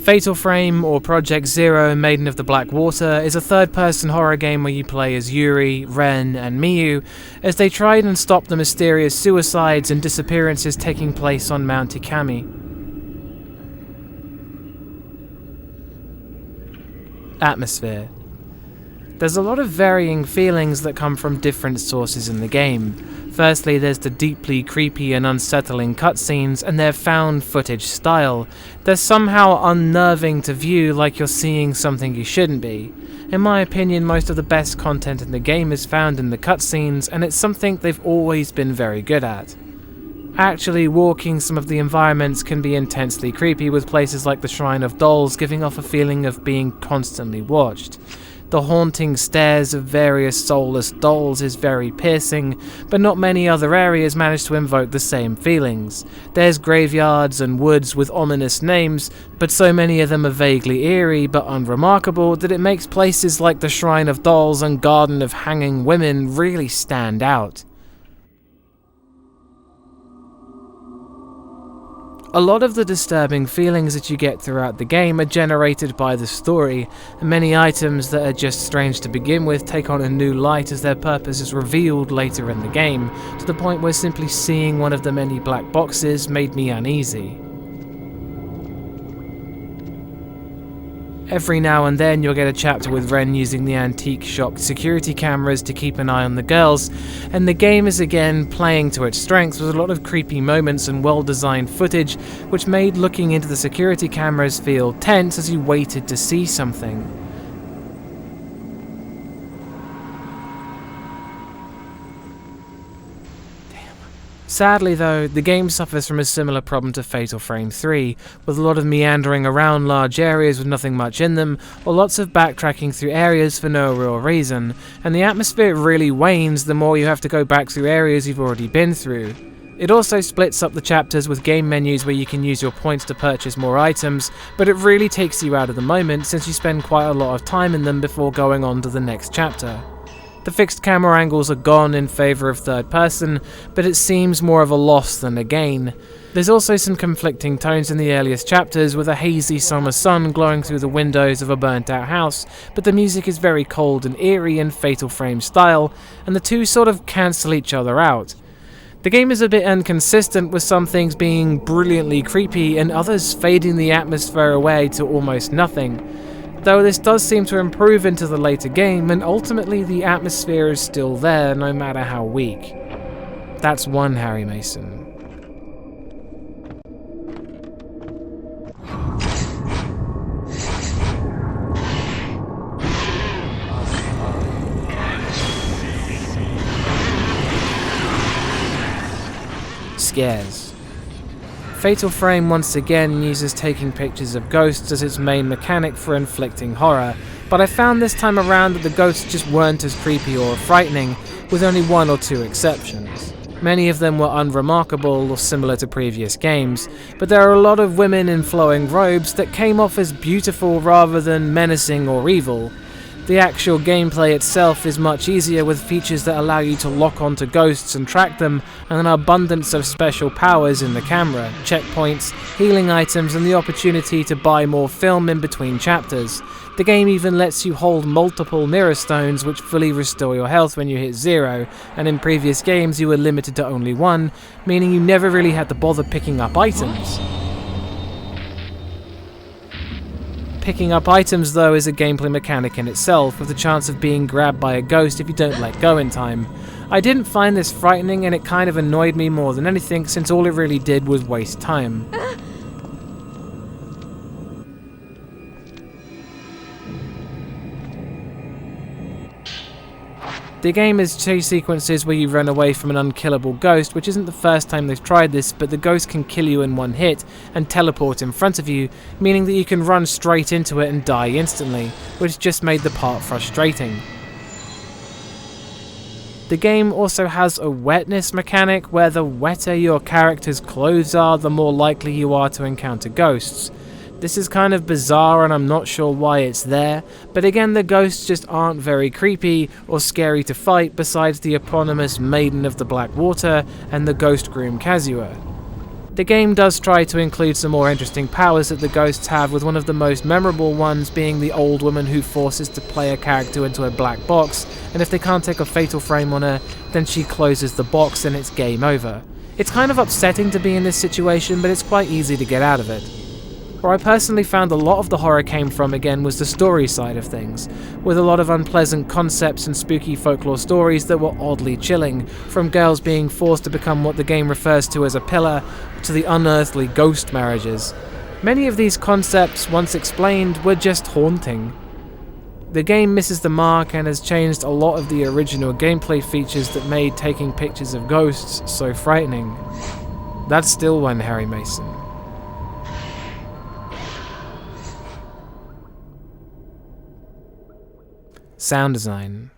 Fatal Frame, or Project Zero Maiden of the Black Water, is a third-person horror game where you play as Yuri, Ren and Miu as they try and stop the mysterious suicides and disappearances taking place on Mount Hikumi. Atmosphere. There's a lot of varying feelings that come from different sources in the game. Firstly, there's the deeply creepy and unsettling cutscenes and their found footage style. They're somehow unnerving to view, like you're seeing something you shouldn't be. In my opinion, most of the best content in the game is found in the cutscenes, and it's something they've always been very good at. Actually walking some of the environments can be intensely creepy, with places like the Shrine of Dolls giving off a feeling of being constantly watched. The haunting stares of various soulless dolls is very piercing, but not many other areas manage to invoke the same feelings. There's graveyards and woods with ominous names, but so many of them are vaguely eerie but unremarkable that it makes places like the Shrine of Dolls and Garden of Hanging Women really stand out. A lot of the disturbing feelings that you get throughout the game are generated by the story, and many items that are just strange to begin with take on a new light as their purpose is revealed later in the game, to the point where simply seeing one of the many black boxes made me uneasy. Every now and then you'll get a chapter with Ren using the antique shop security cameras to keep an eye on the girls, and the game is again playing to its strengths with a lot of creepy moments and well-designed footage, which made looking into the security cameras feel tense as you waited to see something. Sadly though, the game suffers from a similar problem to Fatal Frame 3, with a lot of meandering around large areas with nothing much in them, or lots of backtracking through areas for no real reason, and the atmosphere really wanes the more you have to go back through areas you've already been through. It also splits up the chapters with game menus where you can use your points to purchase more items, but it really takes you out of the moment since you spend quite a lot of time in them before going on to the next chapter. The fixed camera angles are gone in favour of third person, but it seems more of a loss than a gain. There's also some conflicting tones in the earliest chapters, with a hazy summer sun glowing through the windows of a burnt out house, but the music is very cold and eerie in Fatal Frame style, and the two sort of cancel each other out. The game is a bit inconsistent, with some things being brilliantly creepy and others fading the atmosphere away to almost nothing. Though this does seem to improve into the later game, and ultimately the atmosphere is still there no matter how weak. That's one Harry Mason. Scares. Fatal Frame once again uses taking pictures of ghosts as its main mechanic for inflicting horror, but I found this time around that the ghosts just weren't as creepy or frightening, with only one or two exceptions. Many of them were unremarkable or similar to previous games, but there are a lot of women in flowing robes that came off as beautiful rather than menacing or evil. The actual gameplay itself is much easier, with features that allow you to lock onto ghosts and track them, and an abundance of special powers in the camera, checkpoints, healing items, and the opportunity to buy more film in between chapters. The game even lets you hold multiple mirror stones which fully restore your health when you hit 0, and in previous games you were limited to only 1, meaning you never really had to bother picking up items. Picking up items though is a gameplay mechanic in itself, with the chance of being grabbed by a ghost if you don't let go in time. I didn't find this frightening, and it kind of annoyed me more than anything, since all it really did was waste time. The game has chase sequences where you run away from an unkillable ghost, which isn't the first time they've tried this, but the ghost can kill you in one hit and teleport in front of you, meaning that you can run straight into it and die instantly, which just made the part frustrating. The game also has a wetness mechanic, where the wetter your character's clothes are, the more likely you are to encounter ghosts. This is kind of bizarre and I'm not sure why it's there, but again the ghosts just aren't very creepy or scary to fight besides the eponymous Maiden of the Black Water and the ghost groom Kazuya. The game does try to include some more interesting powers that the ghosts have, with one of the most memorable ones being the old woman who forces the player character into a black box, and if they can't take a fatal frame on her, then she closes the box and it's game over. It's kind of upsetting to be in this situation, but it's quite easy to get out of it. Where I personally found a lot of the horror came from again was the story side of things, with a lot of unpleasant concepts and spooky folklore stories that were oddly chilling, from girls being forced to become what the game refers to as a pillar, to the unearthly ghost marriages. Many of these concepts, once explained, were just haunting. The game misses the mark and has changed a lot of the original gameplay features that made taking pictures of ghosts so frightening. That's still one Harry Mason. Sound design.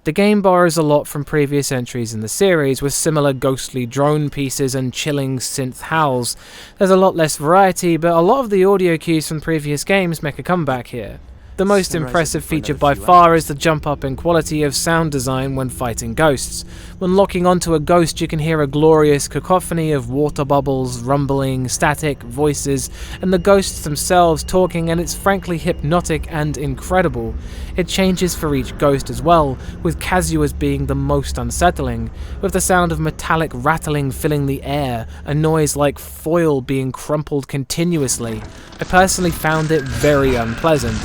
The game borrows a lot from previous entries in the series, with similar ghostly drone pieces and chilling synth howls. There's a lot less variety, but a lot of the audio cues from previous games make a comeback here. The most impressive feature by far is the jump up in quality of sound design when fighting ghosts. When locking onto a ghost, you can hear a glorious cacophony of water bubbles, rumbling, static, voices, and the ghosts themselves talking, and it's frankly hypnotic and incredible. It changes for each ghost as well, with Kazuya's being the most unsettling, with the sound of metallic rattling filling the air, a noise like foil being crumpled continuously. I personally found it very unpleasant.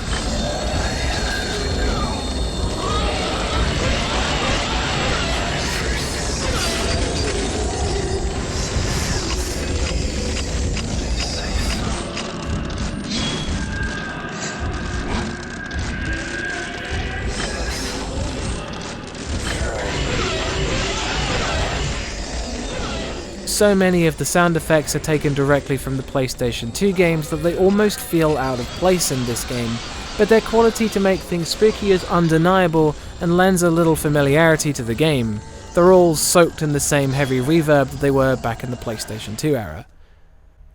So many of the sound effects are taken directly from the PlayStation 2 games that they almost feel out of place in this game, but their quality to make things spooky is undeniable and lends a little familiarity to the game. They're all soaked in the same heavy reverb that they were back in the PlayStation 2 era.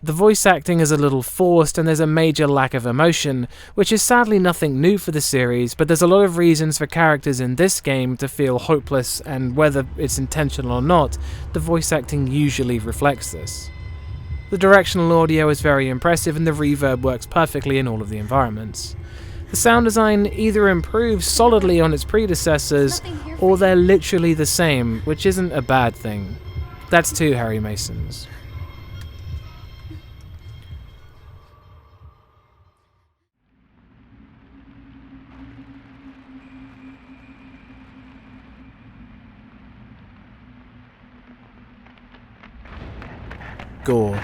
The voice acting is a little forced and there's a major lack of emotion, which is sadly nothing new for the series, but there's a lot of reasons for characters in this game to feel hopeless, and whether it's intentional or not, the voice acting usually reflects this. The directional audio is very impressive and the reverb works perfectly in all of the environments. The sound design either improves solidly on its predecessors, or they're literally the same, which isn't a bad thing. That's 2 Harry Masons. Gore.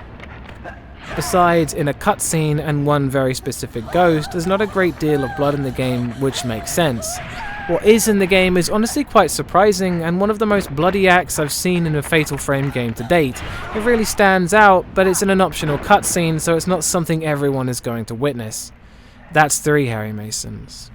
Besides in a cutscene and one very specific ghost, there's not a great deal of blood in the game, which makes sense. What is in the game is honestly quite surprising, and one of the most bloody acts I've seen in a Fatal Frame game to date. It really stands out, but it's in an optional cutscene, so it's not something everyone is going to witness. That's 3 Harry Masons.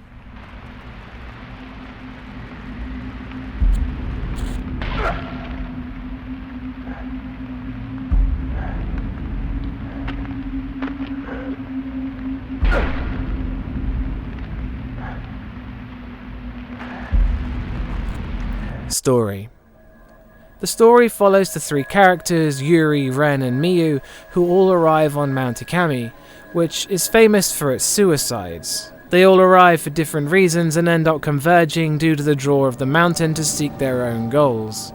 Story. The story follows the 3 characters, Yuri, Ren and Miu, who all arrive on Mount Hikumi, which is famous for its suicides. They all arrive for different reasons and end up converging due to the draw of the mountain to seek their own goals.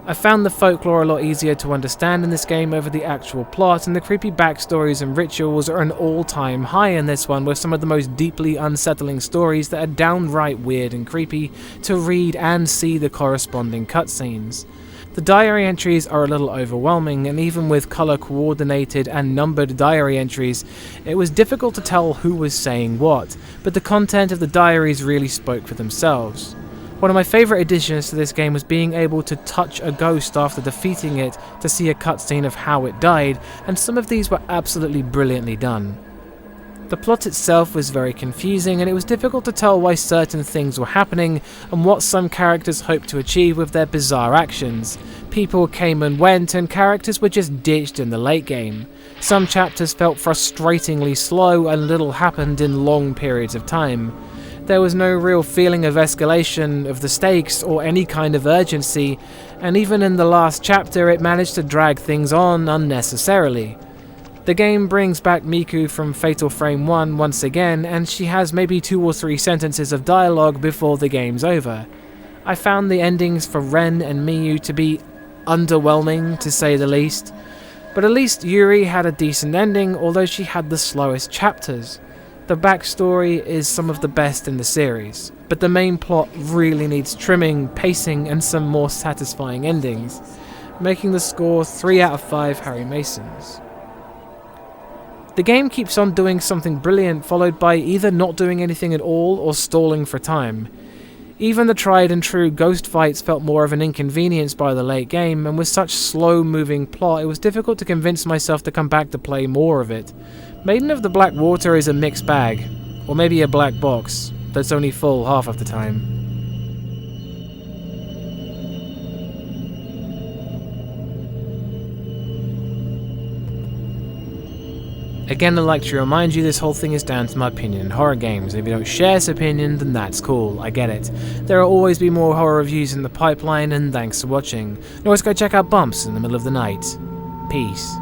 I found the folklore a lot easier to understand in this game over the actual plot, and the creepy backstories and rituals are an all-time high in this one, with some of the most deeply unsettling stories that are downright weird and creepy to read and see the corresponding cutscenes. The diary entries are a little overwhelming, and even with color-coordinated and numbered diary entries, it was difficult to tell who was saying what, but the content of the diaries really spoke for themselves. One of my favourite additions to this game was being able to touch a ghost after defeating it to see a cutscene of how it died, and some of these were absolutely brilliantly done. The plot itself was very confusing, and it was difficult to tell why certain things were happening and what some characters hoped to achieve with their bizarre actions. People came and went, and characters were just ditched in the late game. Some chapters felt frustratingly slow, and little happened in long periods of time. There was no real feeling of escalation of the stakes or any kind of urgency, and even in the last chapter it managed to drag things on unnecessarily. The game brings back Miku from Fatal Frame 1 once again, and she has maybe 2 or 3 sentences of dialogue before the game's over. I found the endings for Ren and Miu to be underwhelming, to say the least, but at least Yuri had a decent ending, although she had the slowest chapters. The backstory is some of the best in the series, but the main plot really needs trimming, pacing, and some more satisfying endings, making the score 3 out of 5 Harry Masons. The game keeps on doing something brilliant, followed by either not doing anything at all or stalling for time. Even the tried and true ghost fights felt more of an inconvenience by the late game, and with such slow moving plot it was difficult to convince myself to come back to play more of it. Maiden of the Black Water is a mixed bag, or maybe a black box that's only full half of the time. Again, I'd like to remind you this whole thing is down to my opinion on horror games. If you don't share this opinion, then that's cool, I get it. There will always be more horror reviews in the pipeline, and thanks for watching. And always go check out Bumps in the Middle of the Night. Peace.